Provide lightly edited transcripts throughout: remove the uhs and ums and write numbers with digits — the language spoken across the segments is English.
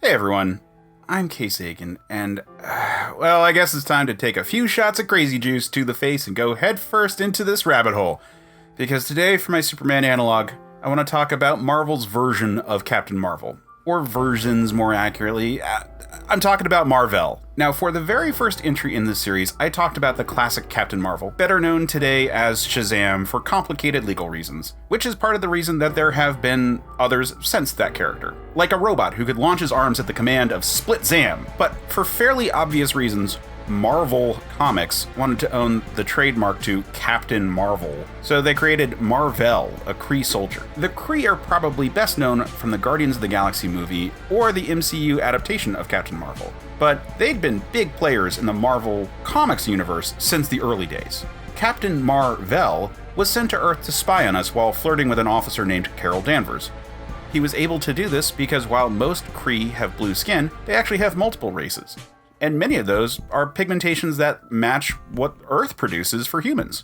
Hey everyone, I'm Case Aiken, and, well, I guess it's time to take a few shots of crazy juice to the face and go headfirst into this rabbit hole. Because today, for my Superman Analogue, I want to talk about Marvel's version of Captain Marvel. Or versions, more accurately. I'm talking about Mar Vell. Now, for the very first entry in this series, I talked about the classic Captain Marvel, better known today as Shazam for complicated legal reasons, which is part of the reason that there have been others since that character. Like a robot who could launch his arms at the command of Split Zam. But for fairly obvious reasons, Marvel Comics wanted to own the trademark to Captain Marvel, so they created Mar Vell, a Kree soldier. The Kree are probably best known from the Guardians of the Galaxy movie or the MCU adaptation of Captain Marvel, but they'd been big players in the Marvel Comics universe since the early days. Captain Mar Vell was sent to Earth to spy on us while flirting with an officer named Carol Danvers. He was able to do this because while most Kree have blue skin, they actually have multiple races. And many of those are pigmentations that match what Earth produces for humans.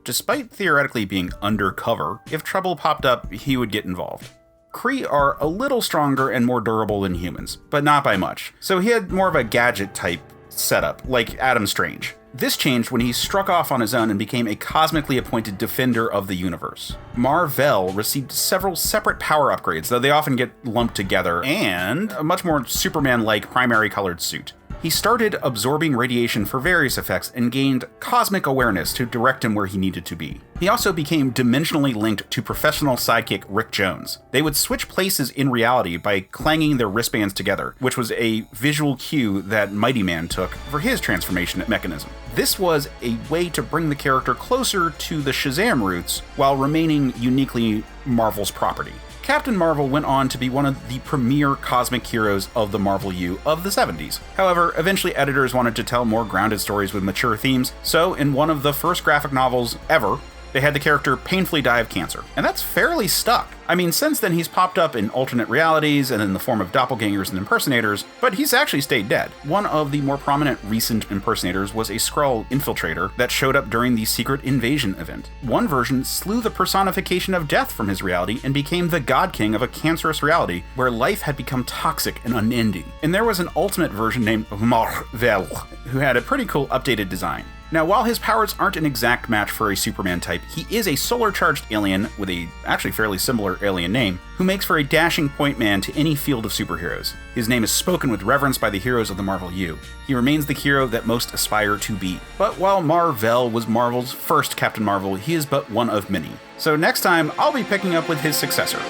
Despite theoretically being undercover, if trouble popped up, he would get involved. Kree are a little stronger and more durable than humans, but not by much, so he had more of a gadget-type setup, like Adam Strange. This changed when he struck off on his own and became a cosmically appointed defender of the universe. Mar Vell received several separate power upgrades, though they often get lumped together, and a much more Superman-like primary colored suit. He started absorbing radiation for various effects and gained cosmic awareness to direct him where he needed to be. He also became dimensionally linked to professional sidekick Rick Jones. They would switch places in reality by clanging their wristbands together, which was a visual cue that Mighty Man took for his transformation mechanism. This was a way to bring the character closer to the Shazam roots while remaining uniquely Marvel's property. Captain Marvel went on to be one of the premier cosmic heroes of the Marvel U of the 70s. However, eventually editors wanted to tell more grounded stories with mature themes, so in one of the first graphic novels ever, they had the character painfully die of cancer. And that's fairly stuck. I mean, since then he's popped up in alternate realities and in the form of doppelgangers and impersonators, but he's actually stayed dead. One of the more prominent recent impersonators was a Skrull infiltrator that showed up during the Secret Invasion event. One version slew the personification of death from his reality and became the God King of a cancerous reality where life had become toxic and unending. And there was an ultimate version named Mar Vell, who had a pretty cool updated design. Now, while his powers aren't an exact match for a Superman type, he is a solar-charged alien with a actually fairly similar alien name, who makes for a dashing point man to any field of superheroes. His name is spoken with reverence by the heroes of the Marvel U. He remains the hero that most aspire to be. But while Mar Vell was Marvel's first Captain Marvel, he is but one of many. So next time, I'll be picking up with his successor.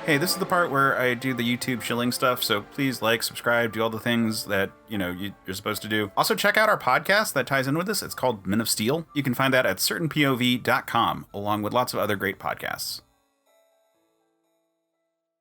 Hey, this is the part where I do the YouTube shilling stuff, so please like, subscribe, do all the things that, you're supposed to do. Also, check out our podcast that ties in with this. It's called Men of Steel. You can find that at certainpov.com, along with lots of other great podcasts.